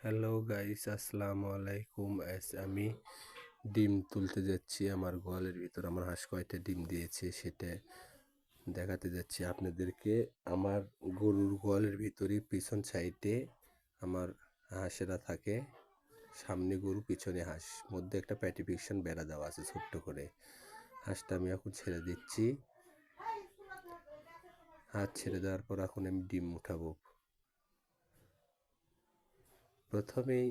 Hello guys, আসসালামু আলাইকুম। আমি ডিম তুলতে যাচ্ছি। আমার গোয়ালের ভিতর আমার হাঁস কয়টা ডিম দিয়েছে সেটা দেখাতে যাচ্ছি আপনাদেরকে। আমার গরুর গোয়ালের ভিতরে পিছন সাইডে আমার হাঁসেরা থাকে, সামনে গরু পিছনে হাঁস, মধ্যে একটা প্যাটিফিকেশন বেড়া দেওয়া আছে ছোট্ট করে। হাঁসটা আমি এখন ছেড়ে দিচ্ছি। হাঁস ছেড়ে দেওয়ার পর এখন আমি ডিম উঠাবো। প্রথমেই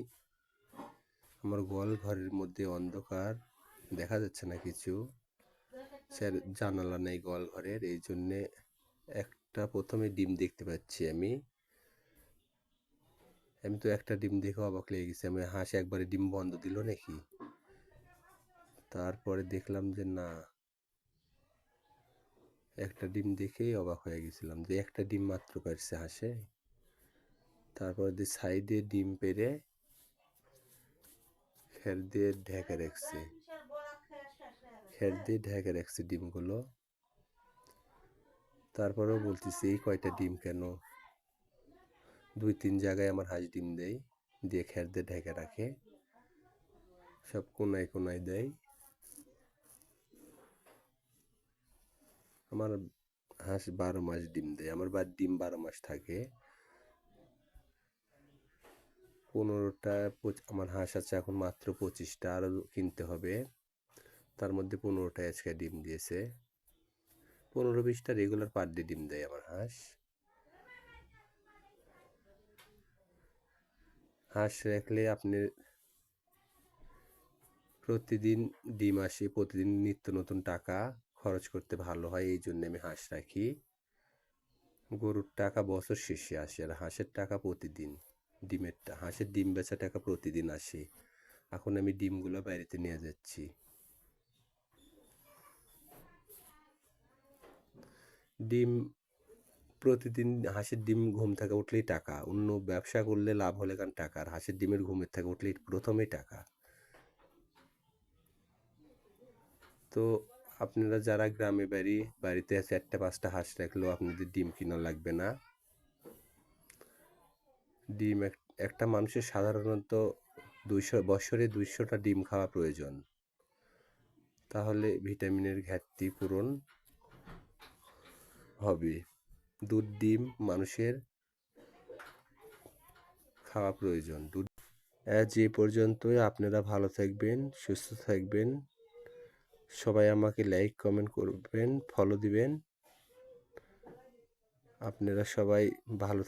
আমার গোয়াল ঘরের মধ্যে অন্ধকার, দেখা যাচ্ছে না কিছু, জানালা নেই গোয়াল ঘরের, এই জন্যে একটা প্রথমে ডিম দেখতে পাচ্ছি আমি। আমি তো একটা ডিম দেখে অবাক লেগে গেছি, আমি হাঁস একবারে ডিম বন্ধ দিল নাকি। তারপরে দেখলাম যে না, একটা ডিম দেখেই অবাক হয়ে গেছিলাম যে একটা ডিম মাত্র পারছে হাঁসে। তারপরে সাইডে ডিম পেরে খের দিয়ে ঢেকে রাখছে, ডিমগুলো। তারপরেও বলতেছি এই কয়টা ডিম কেন, 2-3 জায়গায় আমার হাঁস ডিম দেয়, দিয়ে খের দিয়ে ঢেকে রাখে, সব কোনায় কোনায় দেয়। আমার হাঁস 12 মাস ডিম দেয়, আমার ডিম 12 মাস থাকে। 15টা আমার হাঁস আছে এখন, মাত্র 25টা, আরও কিনতে হবে। তার মধ্যে 15টা আজকে ডিম দিয়েছে। 15-20টা রেগুলার পার ডে ডিম দেয় আমার হাঁস। হাঁস রাখলে আপনি প্রতিদিন ডিম আসে, প্রতিদিন নিত্য নতুন টাকা খরচ করতে ভালো হয়, এই জন্য আমি হাঁস রাখি। গরুর টাকা বছর শেষে আসে, আর হাঁসের টাকা প্রতিদিন। হাঁসের ডিম বেচা টাকা প্রতিদিন আসে। এখন আমি ডিমগুলো বাড়িতে নিয়ে যাচ্ছি। ডিম প্রতিদিন, হাঁসের ডিম ঘুম থেকে উঠলেই টাকা, অন্য ব্যবসা করলে লাভ হলে কারণ টাকা, আর হাঁসের ডিমের ঘুমের থেকে উঠলেই প্রথমেই টাকা। তো আপনারা যারা গ্রামে বাড়িতে 4-5টা হাঁস রাখলেও আপনাদের ডিম কিনা লাগবে না। ডিম একটা মানুষের সাধারণত বছরে 200টা ডিম খাওয়া প্রয়োজন, তাহলে ভিটামিনের ঘাটতি পূরণ হবে। দুধ ডিম মানুষের খাওয়া প্রয়োজন। আজ এ পর্যন্তই। আপনারা ভালো থাকবেন, সুস্থ থাকবেন। সবাই আমাকে লাইক কমেন্ট করবেন, ফলো দিবেন। আপনারা সবাই ভালো